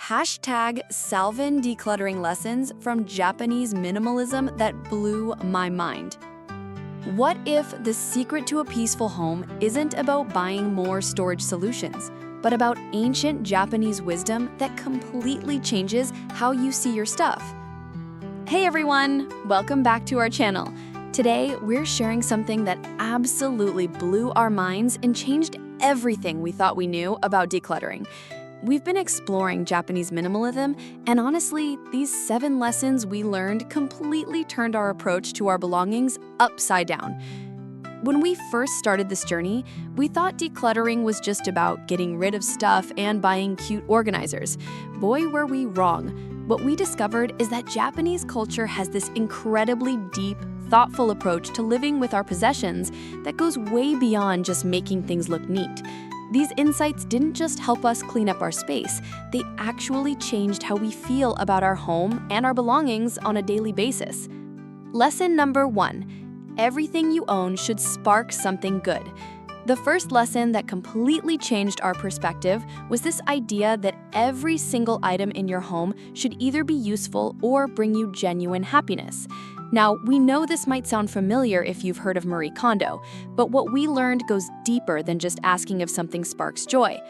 #Salvin decluttering lessons from Japanese minimalism that blew my mind. What if the secret to a peaceful home isn't about buying more storage solutions, but about ancient Japanese wisdom that completely changes how you see your stuff? Hey everyone, welcome back to our channel. Today, we're sharing something that absolutely blew our minds and changed everything we thought we knew about decluttering. We've been exploring Japanese minimalism, and honestly, these 7 lessons we learned completely turned our approach to our belongings upside down. When we first started this journey, we thought decluttering was just about getting rid of stuff and buying cute organizers. Boy, were we wrong. What we discovered is that Japanese culture has this incredibly deep, thoughtful approach to living with our possessions that goes way beyond just making things look neat. These insights didn't just help us clean up our space, they actually changed how we feel about our home and our belongings on a daily basis. Lesson number 1, everything you own should spark something good. The first lesson that completely changed our perspective was this idea that every single item in your home should either be useful or bring you genuine happiness. Now, we know this might sound familiar if you've heard of Marie Kondo, but what we learned goes deeper than just asking if something sparks joy.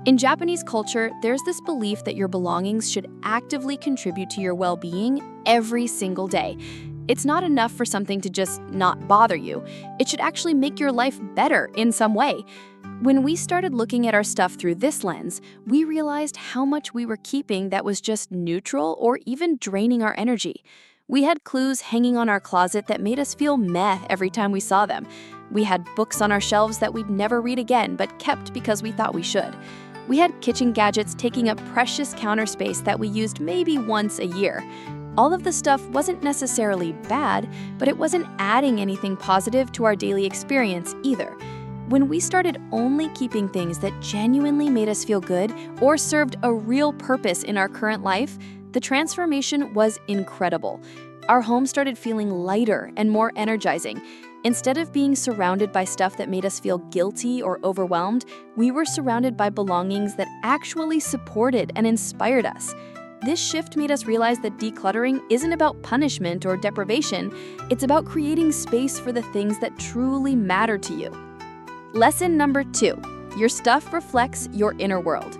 In Japanese culture, there's this belief that your belongings should actively contribute to your well-being every single day. It's not enough for something to just not bother you. It should actually make your life better in some way. When we started looking at our stuff through this lens, we realized how much we were keeping that was just neutral or even draining our energy. We had clues hanging on our closet that made us feel meh every time we saw them. We had books on our shelves that we'd never read again but kept because we thought we should. We had kitchen gadgets taking up precious counter space that we used maybe once a year. All of the stuff wasn't necessarily bad, but it wasn't adding anything positive to our daily experience either. When we started only keeping things that genuinely made us feel good or served a real purpose in our current life, the transformation was incredible. Our home started feeling lighter and more energizing. Instead of being surrounded by stuff that made us feel guilty or overwhelmed, we were surrounded by belongings that actually supported and inspired us. This shift made us realize that decluttering isn't about punishment or deprivation, it's about creating space for the things that truly matter to you. Lesson number 2, your stuff reflects your inner world.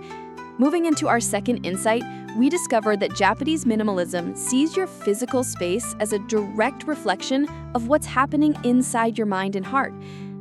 Moving into our second insight, we discovered that Japanese minimalism sees your physical space as a direct reflection of what's happening inside your mind and heart.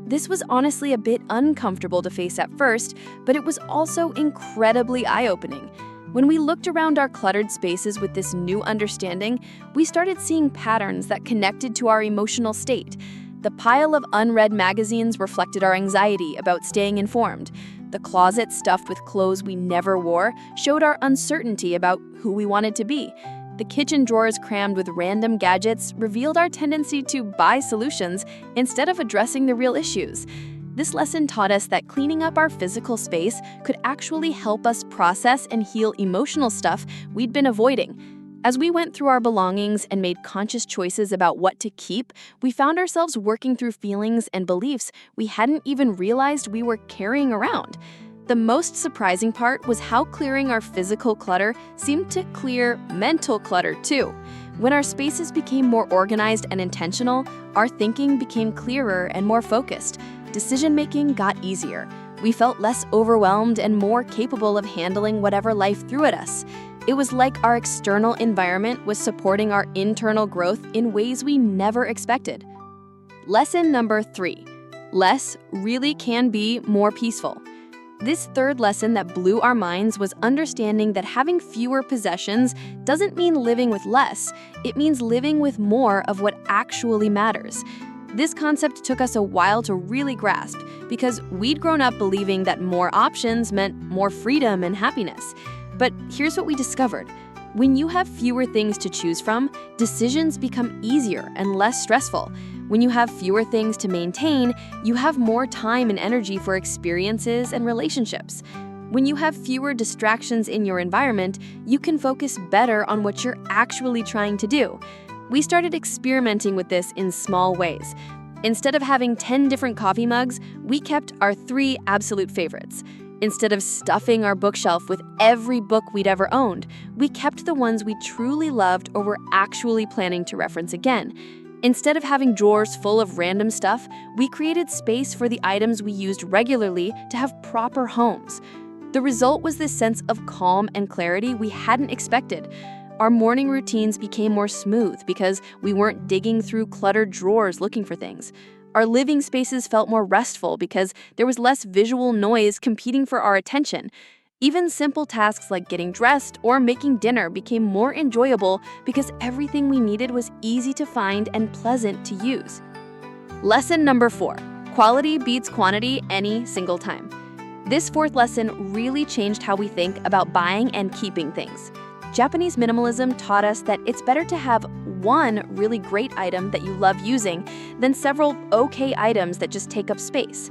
This was honestly a bit uncomfortable to face at first, but it was also incredibly eye-opening. When we looked around our cluttered spaces with this new understanding, we started seeing patterns that connected to our emotional state. The pile of unread magazines reflected our anxiety about staying informed. The closet stuffed with clothes we never wore showed our uncertainty about who we wanted to be. The kitchen drawers crammed with random gadgets revealed our tendency to buy solutions instead of addressing the real issues. This lesson taught us that cleaning up our physical space could actually help us process and heal emotional stuff we'd been avoiding. As we went through our belongings and made conscious choices about what to keep, we found ourselves working through feelings and beliefs we hadn't even realized we were carrying around. The most surprising part was how clearing our physical clutter seemed to clear mental clutter too. When our spaces became more organized and intentional, our thinking became clearer and more focused. Decision-making got easier. We felt less overwhelmed and more capable of handling whatever life threw at us. It was like our external environment was supporting our internal growth in ways we never expected. Lesson number 3, less really can be more peaceful. This third lesson that blew our minds was understanding that having fewer possessions doesn't mean living with less, it means living with more of what actually matters. This concept took us a while to really grasp because we'd grown up believing that more options meant more freedom and happiness. But here's what we discovered. When you have fewer things to choose from, decisions become easier and less stressful. When you have fewer things to maintain, you have more time and energy for experiences and relationships. When you have fewer distractions in your environment, you can focus better on what you're actually trying to do. We started experimenting with this in small ways. Instead of having 10 different coffee mugs, we kept our 3 absolute favorites. Instead of stuffing our bookshelf with every book we'd ever owned, we kept the ones we truly loved or were actually planning to reference again. Instead of having drawers full of random stuff, we created space for the items we used regularly to have proper homes. The result was this sense of calm and clarity we hadn't expected. Our morning routines became more smooth because we weren't digging through cluttered drawers looking for things. Our living spaces felt more restful because there was less visual noise competing for our attention. Even simple tasks like getting dressed or making dinner became more enjoyable because everything we needed was easy to find and pleasant to use. Lesson number 4. Quality beats quantity any single time. This fourth lesson really changed how we think about buying and keeping things. Japanese minimalism taught us that it's better to have one really great item that you love using than several okay items that just take up space.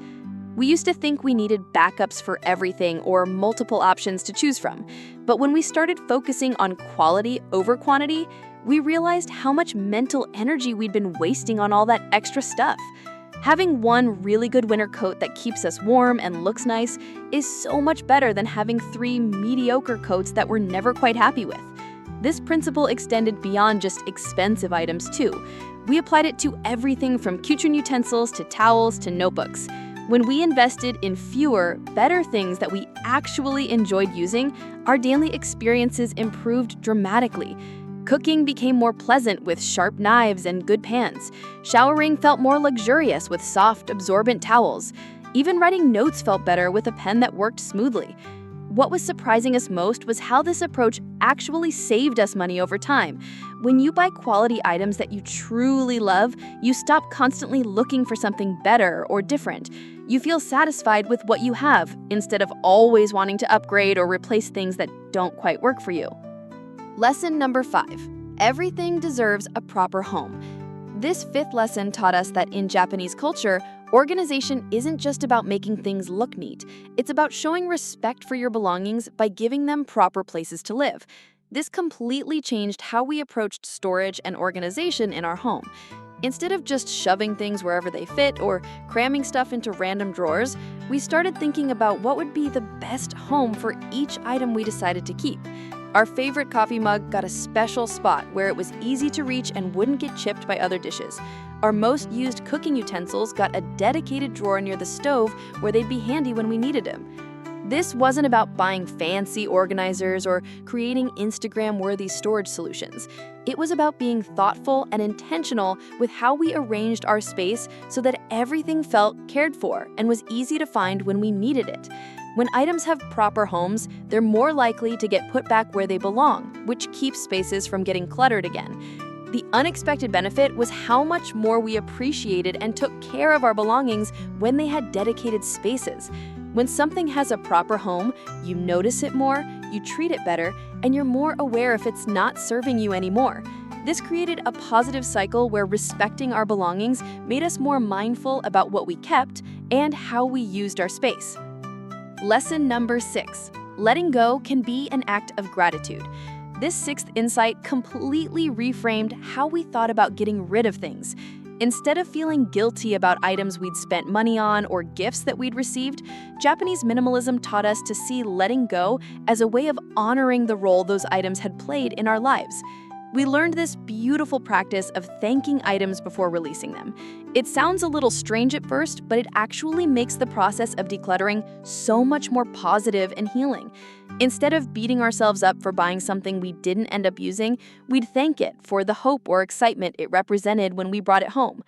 We used to think we needed backups for everything or multiple options to choose from. But when we started focusing on quality over quantity, we realized how much mental energy we'd been wasting on all that extra stuff. Having one really good winter coat that keeps us warm and looks nice is so much better than having 3 mediocre coats that we're never quite happy with. This principle extended beyond just expensive items too. We applied it to everything from kitchen utensils to towels to notebooks. When we invested in fewer, better things that we actually enjoyed using, our daily experiences improved dramatically. Cooking became more pleasant with sharp knives and good pans. Showering felt more luxurious with soft, absorbent towels. Even writing notes felt better with a pen that worked smoothly. What was surprising us most was how this approach actually saved us money over time. When you buy quality items that you truly love, you stop constantly looking for something better or different. You feel satisfied with what you have, instead of always wanting to upgrade or replace things that don't quite work for you. Lesson number 5. Everything deserves a proper home. This fifth lesson taught us that in Japanese culture, organization isn't just about making things look neat. It's about showing respect for your belongings by giving them proper places to live. This completely changed how we approached storage and organization in our home. Instead of just shoving things wherever they fit or cramming stuff into random drawers, we started thinking about what would be the best home for each item we decided to keep. Our favorite coffee mug got a special spot where it was easy to reach and wouldn't get chipped by other dishes. Our most used cooking utensils got a dedicated drawer near the stove where they'd be handy when we needed them. This wasn't about buying fancy organizers or creating Instagram-worthy storage solutions. It was about being thoughtful and intentional with how we arranged our space so that everything felt cared for and was easy to find when we needed it. When items have proper homes, they're more likely to get put back where they belong, which keeps spaces from getting cluttered again. The unexpected benefit was how much more we appreciated and took care of our belongings when they had dedicated spaces. When something has a proper home, you notice it more, you treat it better, and you're more aware if it's not serving you anymore. This created a positive cycle where respecting our belongings made us more mindful about what we kept and how we used our space. Lesson number 6. Letting go can be an act of gratitude. This sixth insight completely reframed how we thought about getting rid of things. Instead of feeling guilty about items we'd spent money on or gifts that we'd received, Japanese minimalism taught us to see letting go as a way of honoring the role those items had played in our lives. We learned this beautiful practice of thanking items before releasing them. It sounds a little strange at first, but it actually makes the process of decluttering so much more positive and healing. Instead of beating ourselves up for buying something we didn't end up using, we'd thank it for the hope or excitement it represented when we brought it home.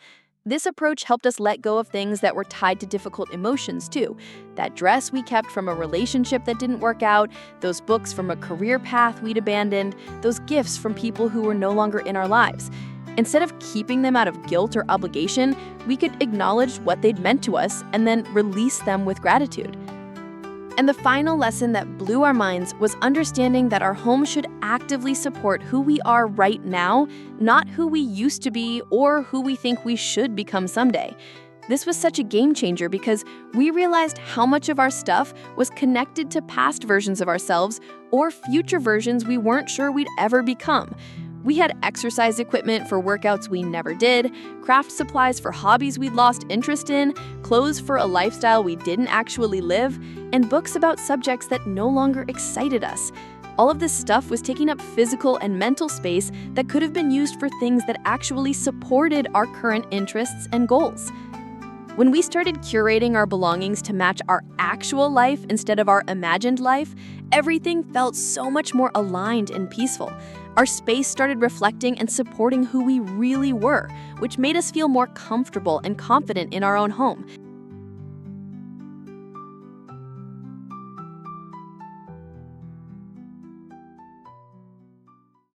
This approach helped us let go of things that were tied to difficult emotions too. That dress we kept from a relationship that didn't work out, those books from a career path we'd abandoned, those gifts from people who were no longer in our lives. Instead of keeping them out of guilt or obligation, we could acknowledge what they'd meant to us and then release them with gratitude. And the final lesson that blew our minds was understanding that our home should actively support who we are right now, not who we used to be or who we think we should become someday. This was such a game changer because we realized how much of our stuff was connected to past versions of ourselves or future versions we weren't sure we'd ever become. We had exercise equipment for workouts we never did, craft supplies for hobbies we'd lost interest in, clothes for a lifestyle we didn't actually live, and books about subjects that no longer excited us. All of this stuff was taking up physical and mental space that could have been used for things that actually supported our current interests and goals. When we started curating our belongings to match our actual life instead of our imagined life, everything felt so much more aligned and peaceful. Our space started reflecting and supporting who we really were, which made us feel more comfortable and confident in our own home.